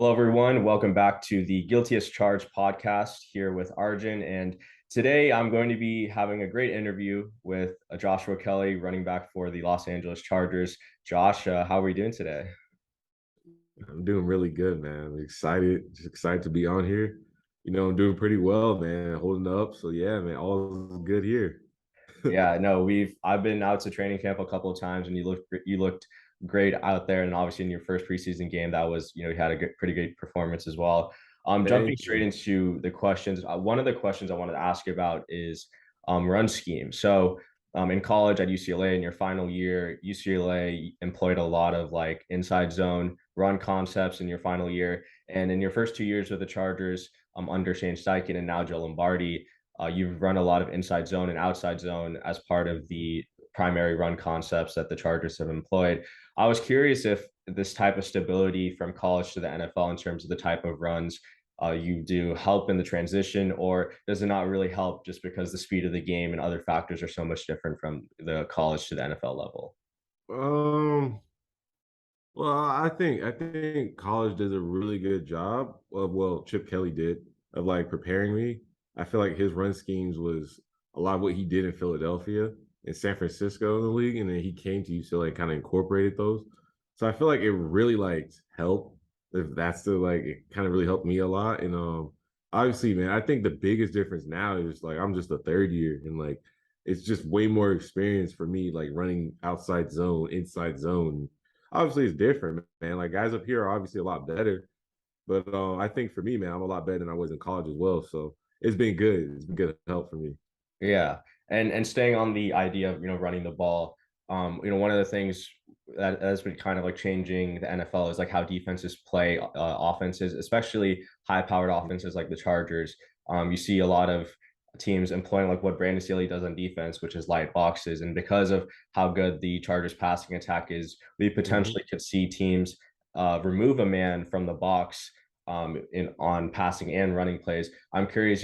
Hello, everyone. Welcome back to the Guilty as Charged podcast here with Arjun. And today I'm going to be having a great interview with Joshua Kelley, running back for the Los Angeles Chargers. Josh, how are we doing today? I'm doing really good, man. I'm excited, just excited to be on here. I'm doing pretty well, man. Holding up. So yeah, man, all good here. Yeah, no, I've been out to training camp a couple of times, and you looked great out there. And obviously, in your first preseason game, that was you had a pretty good performance as well. Jumping Thank straight you. into the questions, one of the questions I wanted to ask you about is run scheme. So, in college at UCLA, in your final year, UCLA employed a lot of like inside zone run concepts in your final year, and in your first 2 years with the Chargers, under Shane Steichen and now Joe Lombardi. You've run a lot of inside zone and outside zone as part of the primary run concepts that the Chargers have employed. I was curious if this type of stability from college to the NFL in terms of the type of runs you do help in the transition, or does it not really help just because the speed of the game and other factors are so much different from the college to the NFL level? Um, well, I think college does a really good job of Chip Kelly did of like preparing me. I feel like his run schemes was a lot of what he did in Philadelphia and San Francisco in the league, and then he came to UCLA and kind of incorporated those. So I feel like it really like helped. If that's the like it kind of really helped me a lot. And obviously, man, I think the biggest difference now is like I'm just a third year and like it's just way more experience for me, like running outside zone, inside zone. Obviously, it's different, man. Like guys up here are obviously a lot better, but I think for me, man, I'm a lot better than I was in college as well. So it's been good. It's been good help for me. Yeah, and staying on the idea of running the ball, one of the things that has been kind of like changing the NFL is like how defenses play offenses, especially high-powered offenses like the Chargers. You see a lot of teams employing like what Brandon Staley does on defense, which is light boxes, and because of how good the Chargers passing attack is, we Hmm. potentially could see teams remove a man from the box in on passing and running plays. I'm curious,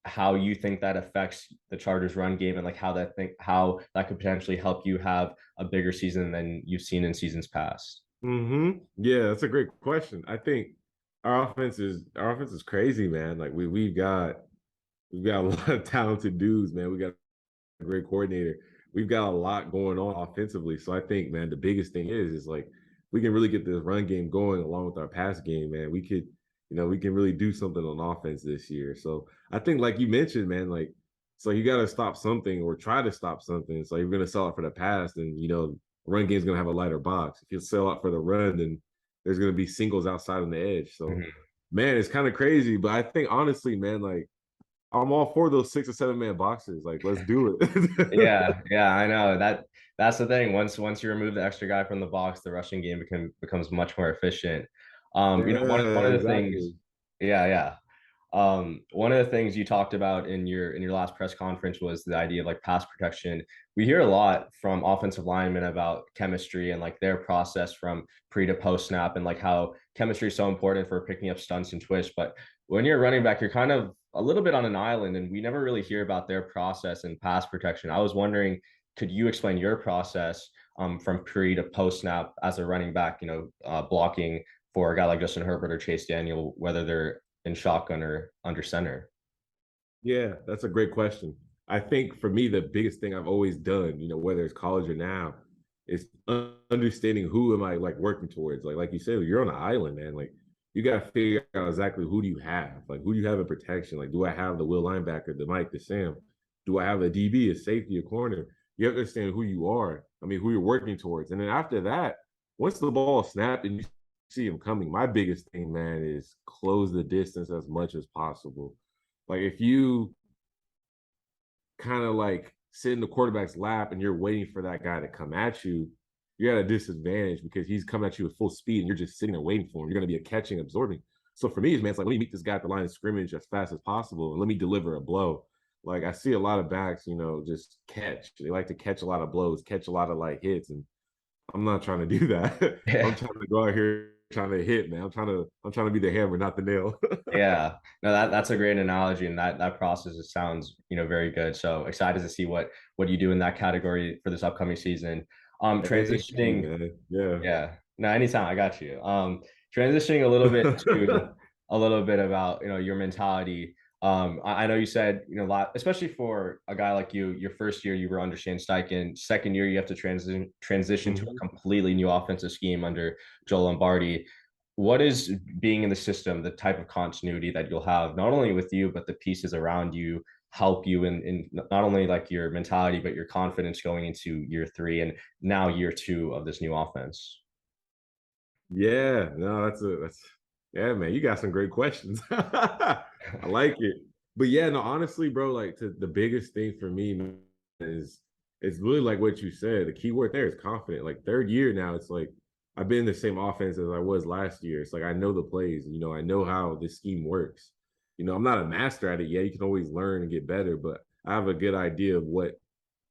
how you think that affects the Chargers run game and like how that could potentially help you have a bigger season than you've seen in seasons past. Yeah, that's a great question. I think our offense is crazy, man. Like we've got a lot of talented dudes, man. We got a great coordinator. We've got a lot going on offensively. So I think, man, the biggest thing is like we can really get this run game going along with our pass game, man. We can really do something on offense this year. So I think, like you mentioned, man, like so you got to stop something or try to stop something. So you're going to sell out for the pass, and run game's going to have a lighter box. If you sell out for the run, then there's going to be singles outside on the edge. So, Mhm. man, it's kind of crazy. But I think honestly, man, like I'm all for those 6 or 7 man boxes. Like, let's do it. Yeah, I know that's the thing. Once you remove the extra guy from the box, the rushing game becomes much more efficient. One Yeah, of the things, exactly. yeah. One of the things you talked about in your last press conference was the idea of like pass protection. We hear a lot from offensive linemen about chemistry and like their process from pre to post snap and like how chemistry is so important for picking up stunts and twists. But when you're running back, you're kind of a little bit on an island, and we never really hear about their process and pass protection. I was wondering, could you explain your process from pre to post snap as a running back? Blocking for a guy like Justin Herbert or Chase Daniel, whether they're in shotgun or under center. Yeah, that's a great question. I think for me, the biggest thing I've always done, whether it's college or now, is understanding who am I like working towards. Like you said, you're on an island, man. Like you got to figure out exactly who do you have. Like who do you have in protection? Like do I have the will linebacker, the Mike, the Sam? Do I have a DB, a safety, a corner? You have to understand who you are. I mean, who you're working towards. And then after that, once the ball is snapped and you see him coming, my biggest thing, man, is close the distance as much as possible. Like if you kind of like sit in the quarterback's lap and you're waiting for that guy to come at you, you're at a disadvantage because he's coming at you at full speed and you're just sitting there waiting for him. You're going to be a catching, absorbing. So for me, man, it's like, let me meet this guy at the line of scrimmage as fast as possible and let me deliver a blow. Like I see a lot of backs, just catch. They like to catch a lot of blows, catch a lot of like hits. And I'm not trying to do that. I'm Yeah, trying to go out here trying to hit, man. I'm trying to be the hammer, not the nail. yeah. No, that's a great analogy, and that process it sounds very good. So excited to see what you do in that category for this upcoming season. Thank you, Transitioning, man. Yeah. yeah. No, anytime I got you. transitioning a little bit about your mentality. I know you said especially for a guy like you, your first year you were under Shane Steichen. Second year you have to transition to a Mhm. completely new offensive scheme under Joe Lombardi. What is being in the system, the type of continuity that you'll have, not only with you, but the pieces around you help you in not only like your mentality, but your confidence going into year three and now year two of this new offense? Yeah, no, that's yeah, man. You got some great questions. I like it. But yeah, no, honestly, bro, like the biggest thing for me, man, is it's really like what you said. The key word there is confident. Like third year now, it's like I've been in the same offense as I was last year. It's like I know the plays, I know how this scheme works. I'm not a master at it yet. You can always learn and get better, but I have a good idea of what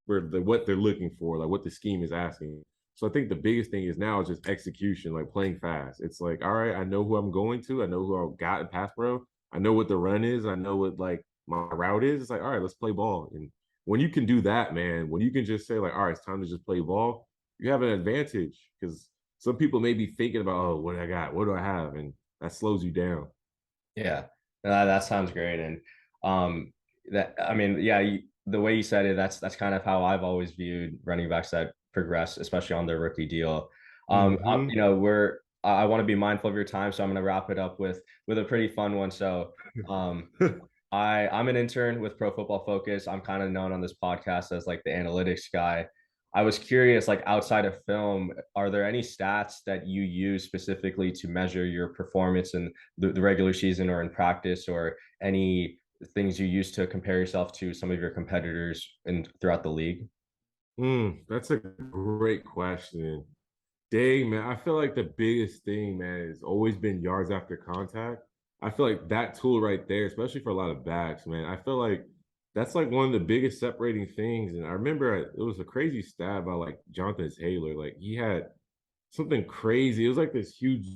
they're looking for, like what the scheme is asking. So I think the biggest thing is now is just execution, like playing fast. It's like, all right, I know who I'm going to, I know who I've got in pass pro, I know what the run is, I know what like my route is. It's like, all right, let's play ball. And when you can do that, man, when you can just say like, all right, it's time to just play ball, you have an advantage because some people may be thinking about, oh, what do I got? What do I have? And that slows you down. Yeah, that sounds great. And um, that I mean, yeah, the way you said it, that's kind of how I've always viewed running backs that progress, especially on their rookie deal. Mm-hmm. I want to be mindful of your time, so I'm going to wrap it up with a pretty fun one. So, um, I'm an intern with Pro Football Focus. I'm kind of known on this podcast as like the analytics guy. I was curious, like outside of film, are there any stats that you use specifically to measure your performance in the regular season or in practice, or any things you use to compare yourself to some of your competitors in throughout the league? That's a great question. Dang, man. I feel like the biggest thing, man, has always been yards after contact. I feel like that tool right there, especially for a lot of backs, man, I feel like that's like one of the biggest separating things. And I remember it was a crazy stat about like Jonathan Taylor. Like he had something crazy. It was like this huge,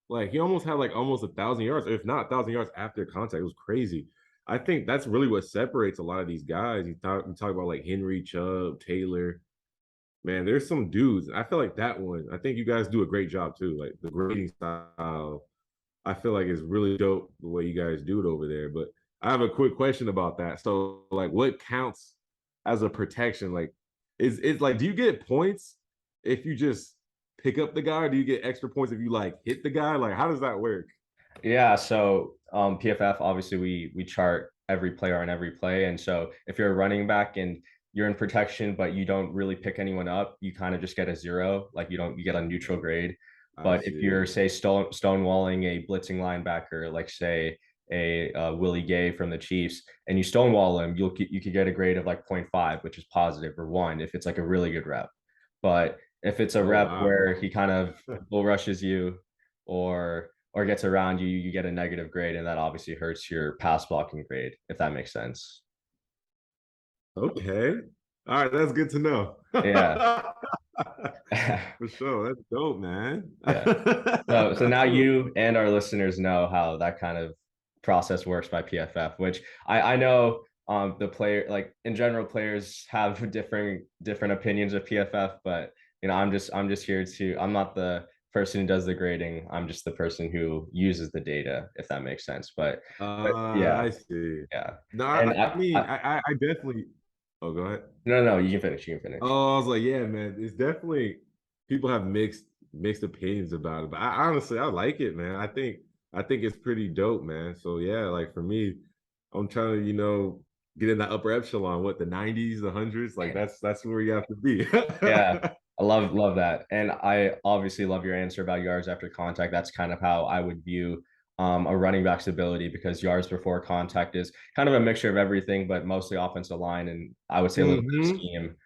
like he almost had like almost 1,000 yards, if not 1,000 yards after contact. It was crazy. I think that's really what separates a lot of these guys. You talk about like Henry, Chubb, Taylor. Man, there's some dudes. I feel like that one. I think you guys do a great job too. Like the grading style, I feel like it's really dope the way you guys do it over there. But I have a quick question about that. So, like, what counts as a protection? Like, is it like do you get points if you just pick up the guy, or do you get extra points if you like hit the guy? Like, how does that work? Yeah, so PFF, obviously we chart every player on every play, and so if you're a running back and you're in protection but you don't really pick anyone up, you kind of just get a zero, like you get a neutral grade. I But if you're see. say stonewalling a blitzing linebacker, like say a Willie Gay from the Chiefs, and you stonewall him, you could get a grade of like 0.5, which is positive, or one if it's like a really good rep. But if it's a Oh rep wow. where he kind of bull rushes you, or gets around you, you get a negative grade, and that obviously hurts your pass blocking grade, if that makes sense. Okay. All right, that's good to know. Yeah. For sure. That's dope, man. Yeah. So now you and our listeners know how that kind of process works by PFF, which I know the player, like in general, players have different opinions of PFF, but I'm just here to, I'm not the person who does the grading. I'm just the person who uses the data, if that makes sense. But yeah, I see. yeah. No, And I mean, I definitely. Oh, go ahead. no, you can finish. You can finish. Oh, I was like, yeah, man. It's definitely people have mixed opinions about it, but I honestly I like it, man. I think it's pretty dope, man. So yeah, like for me, I'm trying to get in that upper echelon, what the 90s, the hundreds, like that's where you have to be. Yeah, I love that, and I obviously love your answer about yards after contact. That's kind of how I would view a running back's ability, because yards before contact is kind of a mixture of everything, but mostly offensive line, and I would say a little bit of Hmm. scheme.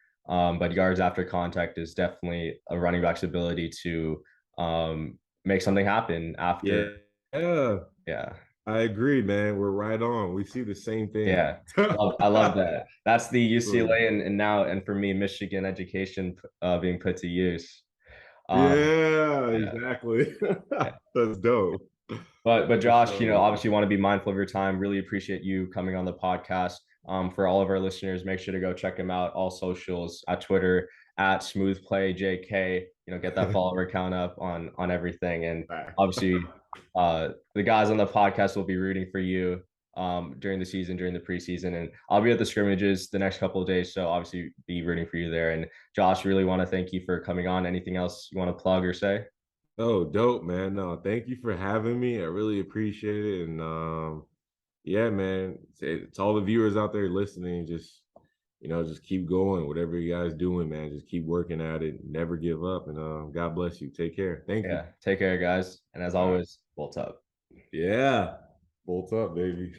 But yards after contact is definitely a running back's ability to make something happen after. Yeah, yeah, Yeah, I agree, man. We're right on. We see the same thing. yeah, I love that. That's the So, UCLA and now and for me Michigan education being put to use. Um, yeah, yeah. exactly. Yeah. That's dope. But For Josh, sure, man. obviously you want to be mindful of your time. Really appreciate you coming on the podcast. For all of our listeners, make sure to go check him out. All socials at Twitter at SmoothPlayJK. Get that follower count up on everything. And Right. obviously, the guys on the podcast will be rooting for you during the season, during the preseason, and I'll be at the scrimmages the next couple of days. So obviously, be rooting for you there. And Josh, really want to thank you for coming on. Anything else you want to plug or say? Oh, dope, man. No, thank you for having me. I really appreciate it. And yeah, man, it's all the viewers out there listening. Just keep going. Whatever you guys doing, man, just keep working at it. Never give up. And God bless you. Take care. Thank you. Yeah, take care, guys. And as All right. always, Bolt up. Yeah. Bolts up, baby.